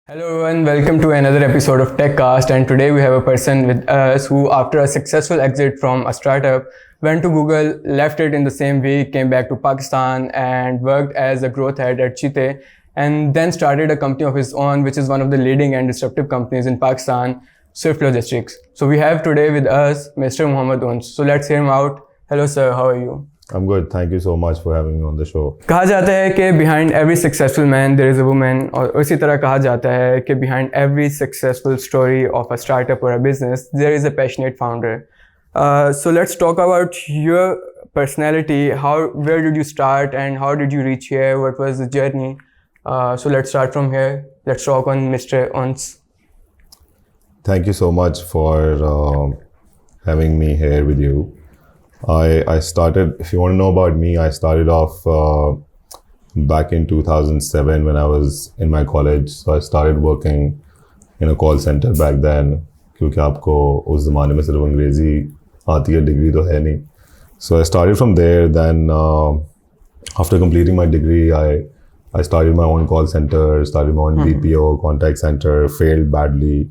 Hello everyone, welcome to another episode of TechCast, and today we have a person with us who, after a successful exit from a startup, went to Google, left it in the same week, came back to Pakistan and worked as a growth head at Cheetah, and then started a company of his own, which is one of the leading and disruptive companies in Pakistan, Swyft Logistics. So we have today with us Mr. Muhammad Uns. So let's hear him out. Hello sir, how are you? I'm good. Thank you so much for having me on the show. कहा जाता है कि behind every successful man there is a woman, और उसी तरह कहा जाता है कि behind every successful story of a startup or a business there is a passionate founder. So let's talk about your personality. Where did you start and how did you reach here? What was the journey? So let's start from here. Let's talk on Mr. Uns. Thank you so much for having me here with you. I started, if you want to know about me, I started off back in 2007 when I was in my college. So I started working in a call center back then, क्योंकि आपको उस ज़माने में सिर्फ अंग्रेज़ी आती है, degree तो है नहीं. So I started from there. Then after completing my degree, I started my own call center, started my own BPO contact center, failed badly.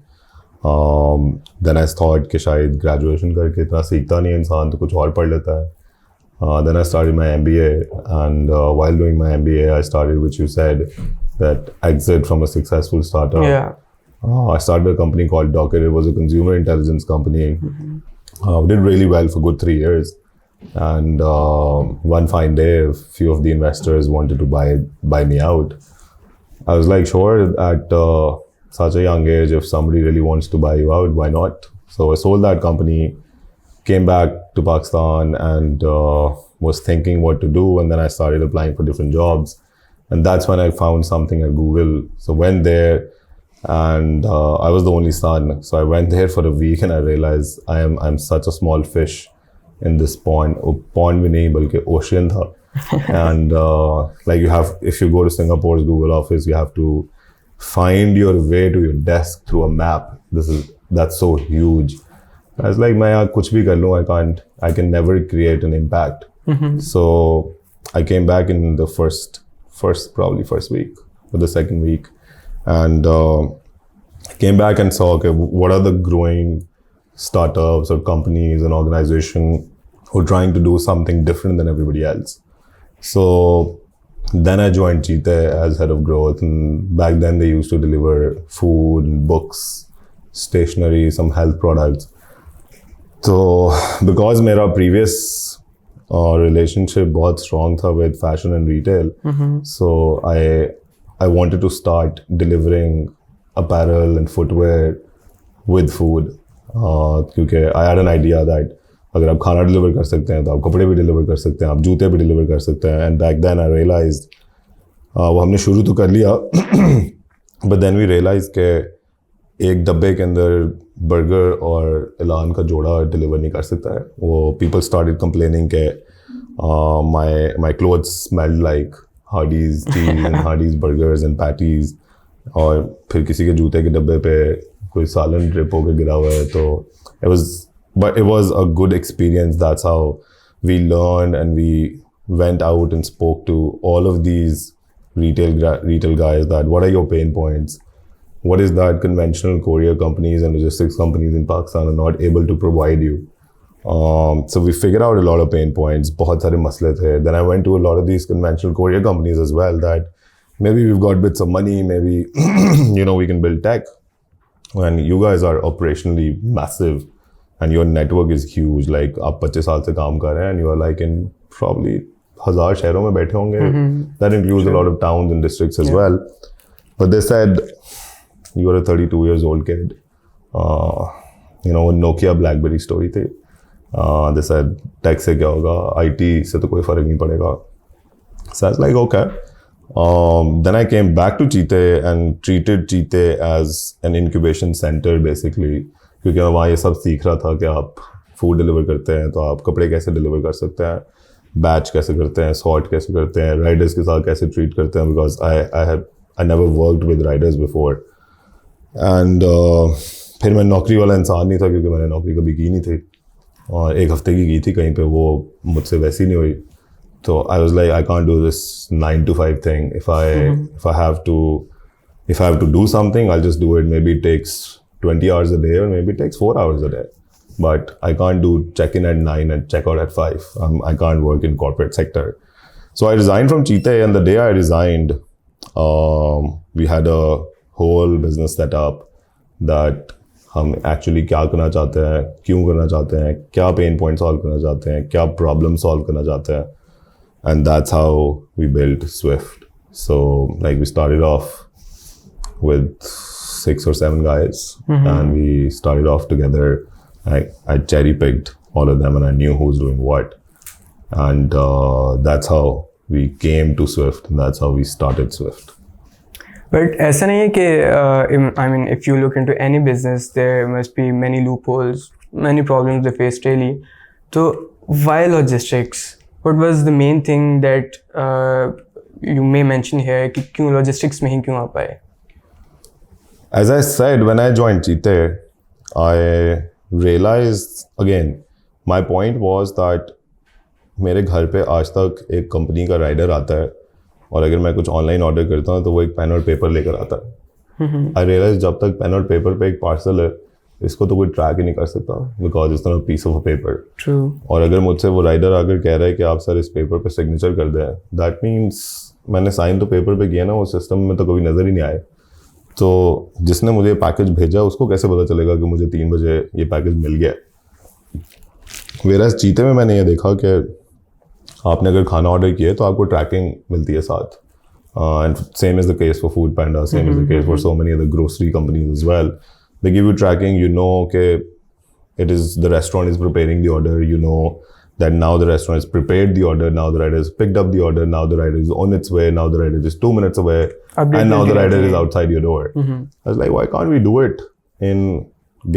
Then I thought कि शायद graduation करके इतना सीखता नहीं इंसान तो कुछ और पढ़ लेता है. Then I started my MBA, and while doing my MBA, I started, which you said, that exit from a successful startup. Yeah. I started a company called Docker. It was a consumer intelligence company. We did really well for good 3 years. And one fine day, a few of the investors wanted to buy me out. I was like, sure, at such a young age, if somebody really wants to buy you out, why not? So I sold that company, came back to Pakistan, and was thinking what to do. And then I started applying for different jobs. And that's when I found something at Google. So went there, and I was the only son. So I went there for a week, and I realized I'm such a small fish in this pond. Pond bhi nahi, balki ocean tha. And like if you go to Singapore's Google office, you have to find your way to your desk through a map. That's so huge. I was like, मैं कुछ भी कर लूँ, I can never create an impact. So I came back in the first week or the second week, and came back and saw, okay, what are the growing startups or companies and organizations who are trying to do something different than everybody else. So then I joined Cheetah as head of growth, and back then they used to deliver food and books, stationery, some health products. So because मेरा previous relationship बहुत strong था with fashion and retail, so I wanted to start delivering apparel and footwear with food, क्योंकि I had an idea that अगर आप खाना deliver कर सकते हैं तो आप कपड़े भी डिलीवर कर सकते हैं, आप जूते भी डिलीवर कर सकते हैं. And back then I realized, वो हमने शुरू तो कर लिया, बट देन वी रियलाइज के एक डब्बे के अंदर बर्गर और एलान का जोड़ा डिलीवर नहीं कर सकता है. वो पीपल स्टार्टेड कंप्लेनिंग के my clothes smelled like Hardee's cheese and Hardee's burgers and patties, और फिर किसी के जूते के डब्बे पे कोई सालन ड्रिप होकर गिरा हुआ है. तो But it was a good experience. That's how we learned, and we went out and spoke to all of these retail guys that what are your pain points? What is that conventional courier companies and logistics companies in Pakistan are not able to provide you? So we figured out a lot of pain points. बहुत सारे मसले थे. Then I went to a lot of these conventional courier companies as well, that maybe we've got bits of money, maybe we can build tech, and you guys are operationally massive. And your network is huge. Like आप 25 साल से काम कर रहे हैं, and you are like in probably 1000 शहरों में बैठे होंगे. That includes a lot of towns and districts as well. But they said, you are a 32 years old kid. Nokia BlackBerry story थी. They said, tech से क्या होगा? IT से तो कोई फर्क नहीं पड़ेगा. So I was like, okay. Then I came back to Cheetah and treated Cheetah as an incubation center basically. क्योंकि मैं वहाँ ये सब सीख रहा था कि आप फूड डिलीवर करते हैं तो आप कपड़े कैसे डिलीवर कर सकते हैं, बैच कैसे करते हैं, सॉर्ट कैसे करते हैं, राइडर्स के साथ कैसे ट्रीट करते हैं, because I never worked with Riders before. And फिर मैं नौकरी वाला इंसान नहीं था, क्योंकि मैंने नौकरी कभी की नहीं थी, और एक हफ्ते की थी कहीं पे, वो मुझसे वैसी नहीं हुई. तो I was like, I can't do this 9 to 5 thing. If I have to if I have to do something, I'll just do it. Maybe it takes 20 hours a day, or maybe it takes 4 hours a day. But I can't do check-in at 9 and check out at 5. I can't work in corporate sector. So I resigned from Cheetah, and the day I resigned, we had a whole business set up that हम actually क्या करना चाहते हैं, क्यों करना चाहते हैं, क्या pain point solve करना चाहते हैं, क्या problem solve करना चाहते हैं. And that's how we built Swyft. So like we started off with 6 or 7 guys, and we started off together. I cherry picked all of them, and I knew who's doing what. And that's how we came to Swyft. And that's how we started Swyft. But ऐसा नहीं है कि I mean, if you look into any business, there must be many loopholes, many problems they face daily. So why logistics? What was the main thing that you may mention here कि क्यों logistics में ही क्यों आ पाए? As I said, when I joined Cheetah, I realized, again, my point was that मेरे घर पे आज तक एक कंपनी का राइडर आता है, और अगर मैं कुछ ऑनलाइन ऑर्डर करता हूँ तो वो एक पेन और पेपर लेकर आता है. आई रियलाइज जब तक पेन और पेपर पे एक पार्सल है, इसको तो कोई ट्रैक ही नहीं कर सकता, because it's not a piece of paper. और अगर मुझसे वो राइडर आकर कह रहा है कि आप सर इस पेपर पे सिग्नेचर कर दें, दैट मीन्स मैंने साइन तो पेपर पे किया ना, वो सिस्टम में तो कभी नज़र ही नहीं आए. तो जिसने मुझे पैकेज भेजा उसको कैसे पता चलेगा कि मुझे 3 बजे ये पैकेज मिल गया. वेराज चीते में मैंने ये देखा कि आपने अगर खाना ऑर्डर किया तो आपको ट्रैकिंग मिलती है साथ. And same is the case for Foodpanda, same is the case for so many other grocery companies as well. They give you tracking, you know कि it is the restaurant is preparing the order, you know that now the restaurant has prepared the order, now the rider has picked up the order, now the rider is on its way, now the rider is 2 minutes away, and now the rider is outside your door. I was like, why can't we do it in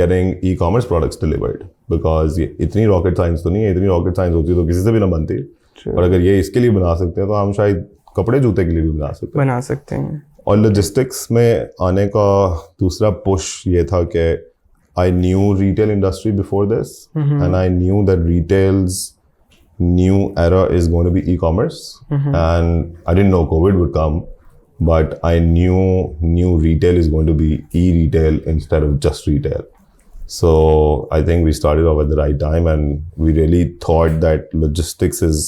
getting e-commerce products delivered? Because इतनी rocket science तो नहीं है, इतनी rocket science होती तो किसी से भी ना बनती. और अगर ये इसके लिए बना सकते हैं तो हम शायद कपड़े जूते के लिए भी बना सकते हैं. और logistics में आने का दूसरा push ये था कि I knew retail industry before this, and I knew that retail's new era is going to be e-commerce. And I didn't know COVID would come, but I knew new retail is going to be e-retail instead of just retail. So I think we started off at the right time, and we really thought that logistics is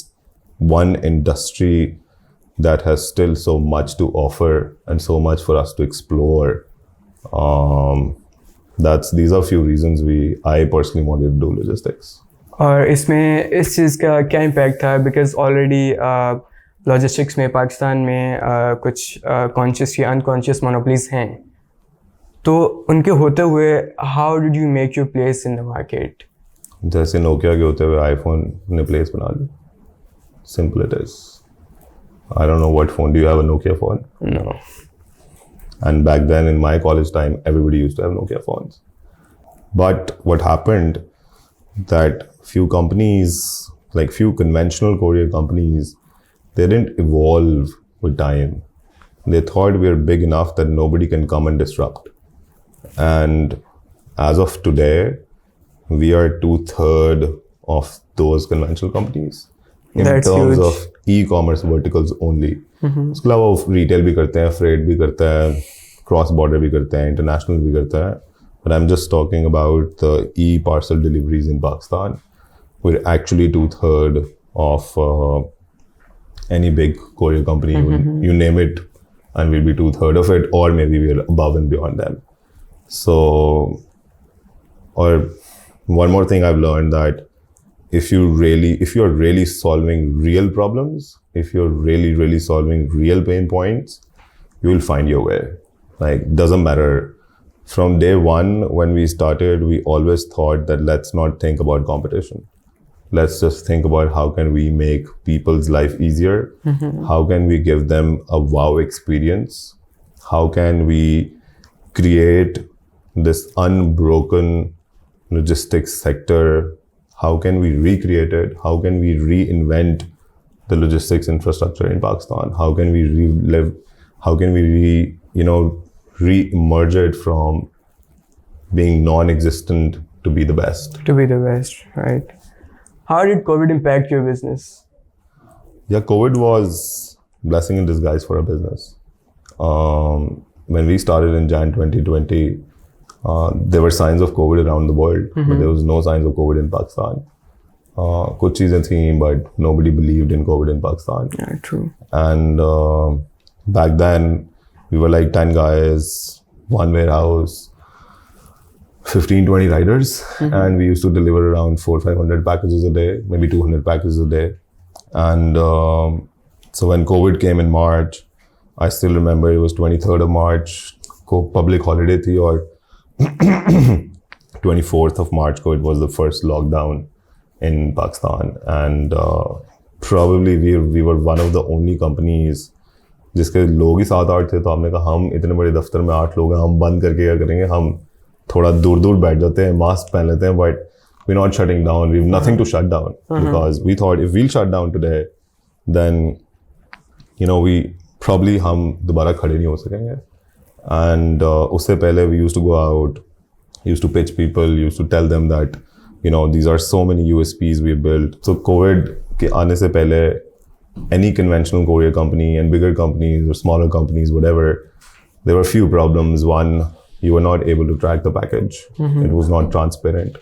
one industry that has still so much to offer and so much for us to explore. These are few reasons I personally wanted to do logistics. और इसमें इस चीज़ का क्या impact था? Because already logistics में पाकिस्तान में कुछ conscious या अनकॉन्शियस मोनोपलीज हैं, तो उनके होते हुए how did you make your place in the market? जैसे नोकिया के होते हुए आईफोन ने प्लेस बना ली. Simple it is. I don't know what phone do you have. A Nokia phone? No. And back then in my college time, everybody used to have Nokia phones. But what happened that few companies, like few conventional courier companies, they didn't evolve with time. They thought we are big enough that nobody can come and disrupt. And as of today, we are 2/3 of those conventional companies. In That's terms huge. of e-commerce verticals only. उसके अलावा वो retail भी करते हैं, freight भी करता है, cross border भी करते हैं, इंटरनेशनल भी करता है. But I am just talking about the e-parcel deliveries in Pakistan. We're actually 2/3 of any big courier company. You name it, and we'll be 2/3 of it, or maybe we're above and beyond them. So, or one more thing I've learned that if you're really solving real problems, if you're really solving real pain points, you will find your way. Like, doesn't matter. From day one, when we started, we always thought that let's not think about competition. Let's just think about how can we make people's life easier? How can we give them a wow experience? How can we create this unbroken logistics sector? How can we recreate it? How can we reinvent the logistics infrastructure in Pakistan? How can we relive? How can we re-emerge it from being non-existent to be the best? To be the best, right? How did COVID impact your business? Yeah, COVID was blessing in disguise for our business. when we started in Jan 2020, there were signs of COVID around the world, but there was no signs of COVID in Pakistan. Kuch cheezein thi, but nobody believed in COVID in Pakistan. Yeah, true. And back then, we were like 10 guys, one warehouse, 15-20 riders, and we used to deliver around 400-500 packages a day, maybe 200 packages a day. And so when COVID came in March, I still remember it was 23rd of March, public holiday thi, or 24th of March, it was the first lockdown in Pakistan. And probably we were one of the only companies जिसके लोग ही 7-8 थे. तो हमने कहा हम इतने बड़े दफ्तर में 8 लोग हैं, हम बंद करके क्या करेंगे, हम थोड़ा दूर दूर बैठ जाते हैं, मास्क पहन लेते हैं, but we're not shutting down. We have nothing to shut down because we thought if we'll shut down today, then we probably हम दोबारा खड़े नहीं हो सकेंगे. And उससे पहले we used to go out, used to pitch people, used to tell them that these are so many USPs we built. So COVID के आने से पहले any conventional courier company and bigger companies or smaller companies, whatever, there were a few problems. One, you were not able to track the package. It was not transparent.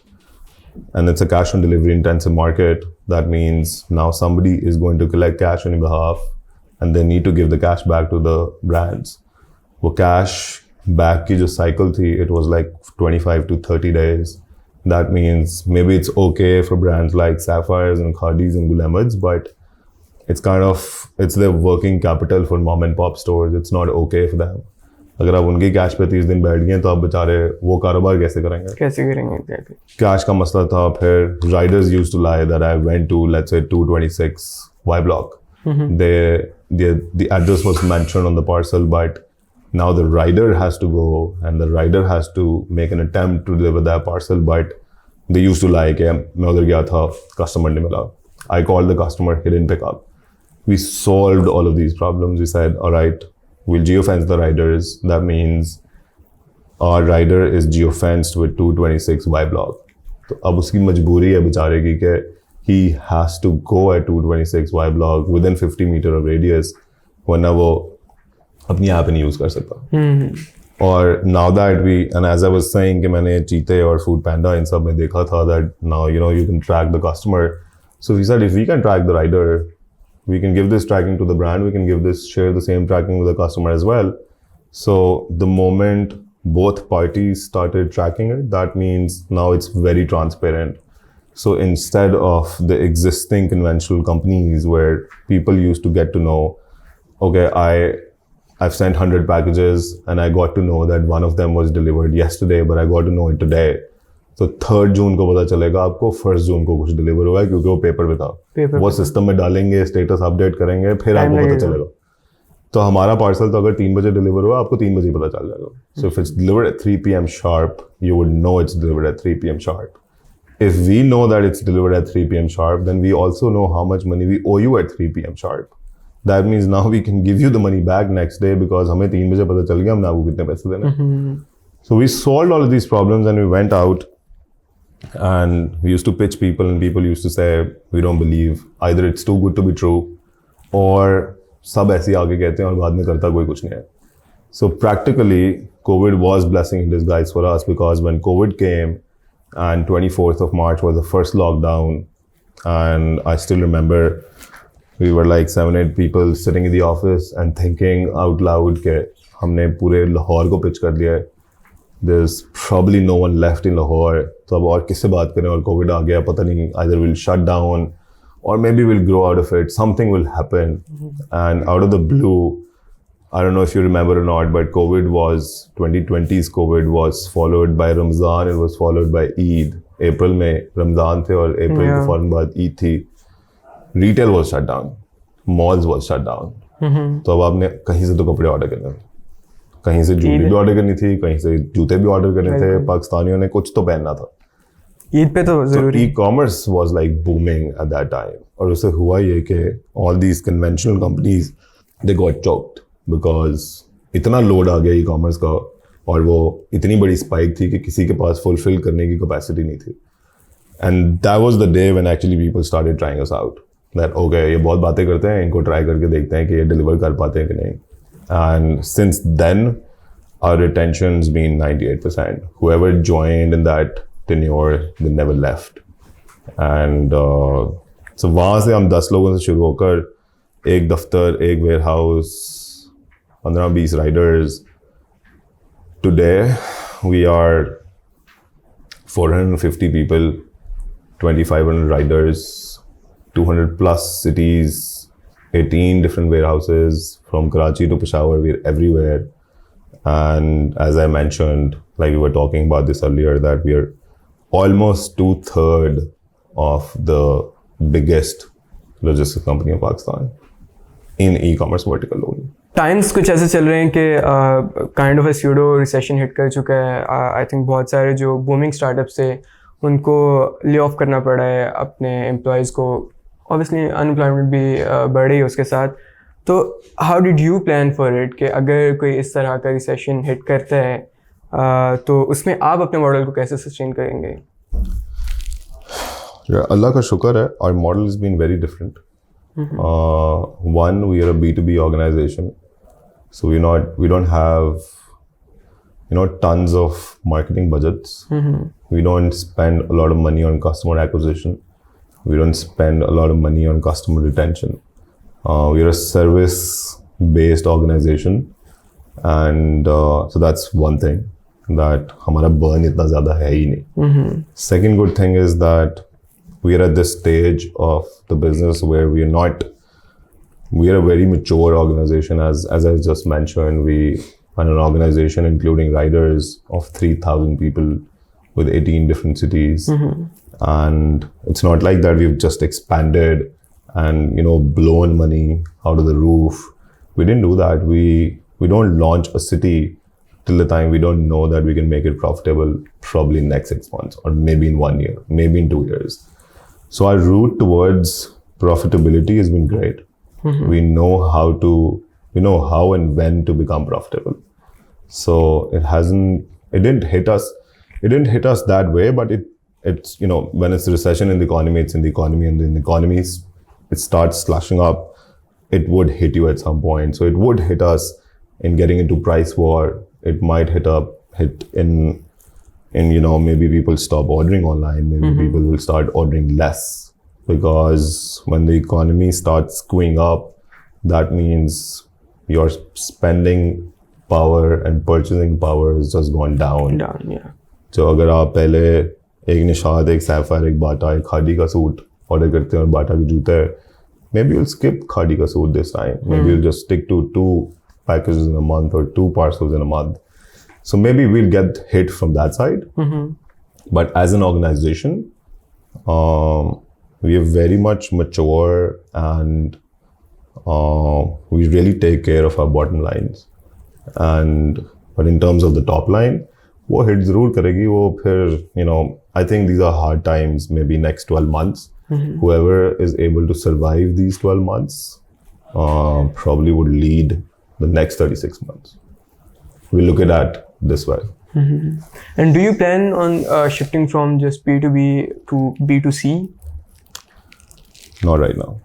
And it's a cash on delivery intensive market. That means now somebody is going to collect cash on your behalf and they need to give the cash back to the brands. वो cash back की जो cycle थी, it was like 25 to 30 days. That means maybe it's okay for brands like Sapphires and Khadis and Gul Ahmeds, but it's their working capital for mom and pop stores. It's not okay for them. अगर आप उनकी cash पे 30 दिन बैठ गए तो आप बेचारे वो कारोबार कैसे करेंगे exactly. कैश का मसला था. फिर riders used to lie that I went to, let's say, 226 Y Block. The address was mentioned on the parcel, but now the rider has to go and the rider has to make an attempt to deliver that parcel, but they used to lie कि मैं उधर गया था, customer नहीं मिला. I called the customer, he didn't pick up. We solved all of these problems. We said, all right, we'll geofence the riders. That means our rider is geofenced with 226 Y Block. तो अब उसकी मजबूरी है बेचारे की कि he has to go at 226 Y Block within 50 meter of radius, वरना वो अपनी ऐप नहीं यूज कर सकता. और now that and as I was saying कि मैंने चीते और Food Panda इन सब में देखा था that now you can track the customer. So we said if we can track the rider, we can give this tracking to the brand, we can share the same tracking with the customer as well. So the moment both parties started tracking it, that means now it's very transparent. So instead of the existing conventional companies where people used to get to know, okay, I've sent 100 packages and I got to know that one of them was delivered yesterday, but I got to know it today. तो 3 जून को पता चलेगा आपको, 1 जून को कुछ deliver हुआ है क्योंकि वो पेपर पे था. वो सिस्टम में डालेंगे, स्टेटस अपडेट करेंगे, फिर आपको पता चलेगा. तो हमारा पार्सल तो अगर 3 बजे डिलीवर हुआ, आपको 3 बजे पता चल जाएगा. So if it's delivered at 3 p.m. sharp, you would know it's delivered at 3 p.m. sharp. If we know that it's delivered at 3 p.m. sharp, then we also know how much money we owe you at 3 p.m. sharp. That means now we can give you the money back next day because हमें 3 बजे पता चल गया हमने आपको कितने पैसे देने. So we solved all of these problems and we went out. And we used to pitch people and people used to say, we don't believe, either it's too good to be true or सब ऐसे ही आगे कहते हैं और बाद में करता कोई कुछ नहीं है. So practically, COVID was blessing in disguise for us because when COVID came and 24th of March was the first lockdown, and I still remember we were like 7-8 people sitting in the office and thinking out loud कि हमने पूरे लाहौर को pitch कर दिया है. There's probably no one left in Lahore. तो अब और किससे बात करें और COVID आ गया, पता नहीं, either we'll shut down or maybe we'll grow out of it. Something will happen. And out of the blue, I don't know if you remember or not, but 2020's COVID was followed by Ramzan. It was followed by Eid. April में Ramzan थे और April के फौरन बाद Eid थी. Retail was shut down. Malls was shut down. तो अब आपने कहीं से तो कपड़े ऑर्डर करने, कहीं से जूते भी ऑर्डर करनी थी, कहीं से जूते भी ऑर्डर करने थे. पाकिस्तानियों ने कुछ तो पहनना था. ईद पे तो जरूरी. E-commerce was like booming at that time. और उससे हुआ ये कि all these conventional companies they got choked because इतना लोड आ गया ई-कॉमर्स का और वो इतनी बड़ी स्पाइक थी कि किसी के पास फुलफिल करने की कैपेसिटी नहीं थी. And that was the day when actually people started trying us out that okay ये बहुत बातें करते हैं, इनको ट्राई करके देखते हैं कि ये डिलीवर कर पाते हैं कि नहीं. And since then, our retention's been 98%. Whoever joined in that tenure, they never left. And so वहाँ से हम 10 लोगों से शुरू होकर एक दफ्तर, एक warehouse, 15-20 riders. Today, we are 450 people, 2,500 riders, 200 plus cities, 18 different warehouses. From Karachi to Peshawar, we're everywhere. And as I mentioned, like we were talking about this earlier, that we are almost 2/3 of the biggest logistics company of Pakistan in e-commerce vertical only. Times कुछ ऐसे चल रहे हैं कि kind of A pseudo recession hit कर चुका है. I think बहुत सारे जो बूमिंग स्टार्टअप्स थे उनको ले ऑफ करना पड़ा है अपने एम्प्लॉयज़ को. ऑब्वियसली अनएम्प्लॉयमेंट भी बढ़ रही है उसके साथ. तो how did you plan for it कि अगर कोई इस तरह का रिसेशन हिट करता है तो उसमें आप अपने मॉडल को कैसे सस्टेन करेंगे? अल्लाह का शुक्र है, our model has been very different. One, we are a B2B organization, so we don't have tons of marketing budgets. We don't spend a lot of money on customer acquisition. We don't spend a lot of money on customer retention. We are a service-based organization, and so that's one thing, that हमारा burn इतना ज़्यादा है ही नहीं. Second good thing is that we are at this stage of the business where we are a very mature organization. As I just mentioned, we are an organization including riders of 3,000 people with 18 different cities. And it's not like that we've just expanded and blown money out of the roof. We didn't do that. We don't launch a city till the time we don't know that we can make it profitable, probably in next 6 months, or maybe in 1 year, maybe in 2 years. So our route towards profitability has been great. We know how and when to become profitable. So it didn't hit us that way, but it's when it's a recession in the economy, it's in the economy, and in the economy it starts slashing up. It would hit you at some point. So it would hit us in getting into price war. It might hit in maybe people stop ordering online. Maybe people will start ordering less, because when the economy starts screwing up, that means your spending power and purchasing power has just gone down. Yeah. So अगर आप पहले एक निशाद, एक sapphire, एक बाटा, एक खादी का suit order करते हैं और बाटा के जूते, maybe you'll skip खादी का suit this time. Maybe you'll just stick to 2 packages in a month or 2 parcels in a month. So maybe we'll get hit from that side. But as an organization, we are very much mature, and we really take care of our bottom lines. But in terms of the top line, वो hit जरूर करेगी. वो फिर I think these are hard times. Maybe next 12 months, whoever is able to survive these 12 months probably would lead the next 36 months. We look at that this way. And do you plan on shifting from just B2B to B2C? Not right now.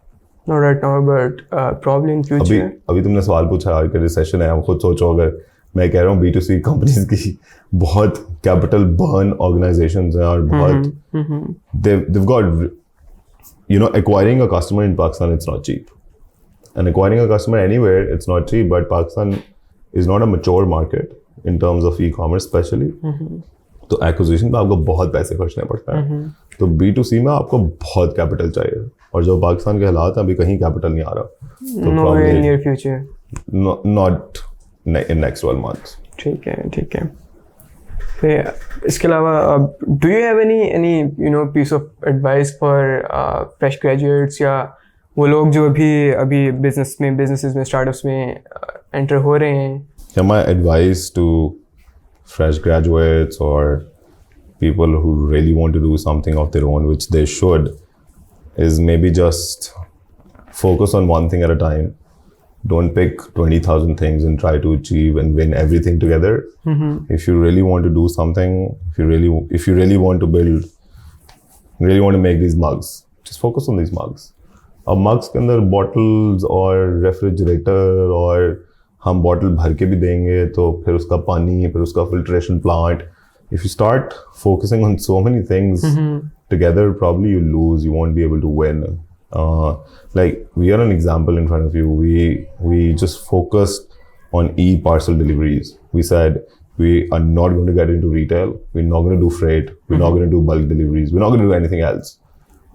Not right now, but probably in future. अभी तुमने सवाल पूछा यार कि recession है, हम खुद सोचो. अगर मैं कह रहा हूँ B2C कंपनीज की बहुत कैपिटल बर्न ऑर्गेनाइजेशंस हैं और बहुत they've got acquiring a customer in Pakistan, it's not cheap, and acquiring a customer anywhere, it's not cheap. But Pakistan is not a mature market in terms of e-commerce especially. तो acquisition में आपको बहुत पैसे खर्चने पड़ता है. तो B2C में आपको बहुत कैपिटल चाहिए, और जो पाकिस्तान के हालात हैं अभी कहीं कैपिटल नहीं आ रहा. तो probably in near future. Not in next 12 months. ठीक है. फिर इसके अलावा do you have any piece of advice for fresh graduates या वो लोग जो अभी businesses में startups में enter हो रहे हैं? Yeah, my advice to fresh graduates or people who really want to do something of their own, which they should, is maybe just focus on one thing at a time. Don't pick 20,000 things and try to achieve and win everything together. If you really want to do something, if you really want to make these mugs, just focus on these mugs. अब mugs के अंदर bottles और refrigerator और हम bottle भर के भी देंगे तो फिर उसका पानी, फिर उसका filtration plant. If you start focusing on so many things together, probably you lose. You won't be able to win. Like we are an example in front of you. We just focused on e-parcel deliveries. We said we are not going to get into retail. We're not going to do freight. We're not going to do bulk deliveries. We're not going to do anything else.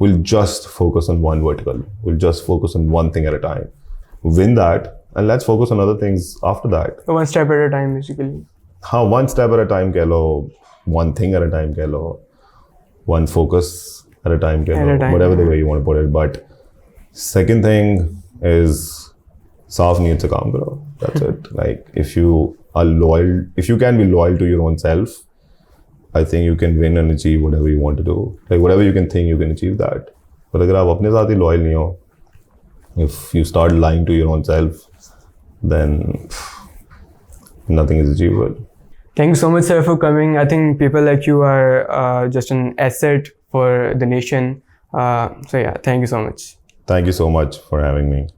We'll just focus on one vertical. We'll just focus on one thing at a time. Win that, and let's focus on other things after that. One step at a time, basically. हाँ, one step at a time कह लो, one thing at a time कह लो, one focus at a time कह लो, whatever the way you want to put it. But second thing is साफ नीयत से काम करो. That's it. Like if you are loyal, if you can be loyal to your own self, I think you can win and achieve whatever you want to do. Like whatever you can think, you can achieve that. But अगर आप अपने साथ ही loyal नहीं हो, if you start lying to your own self, then nothing is achievable. Thank you so much, sir, for coming. I think people like you are just an asset for the nation. So yeah, thank you so much. Thank you so much for having me.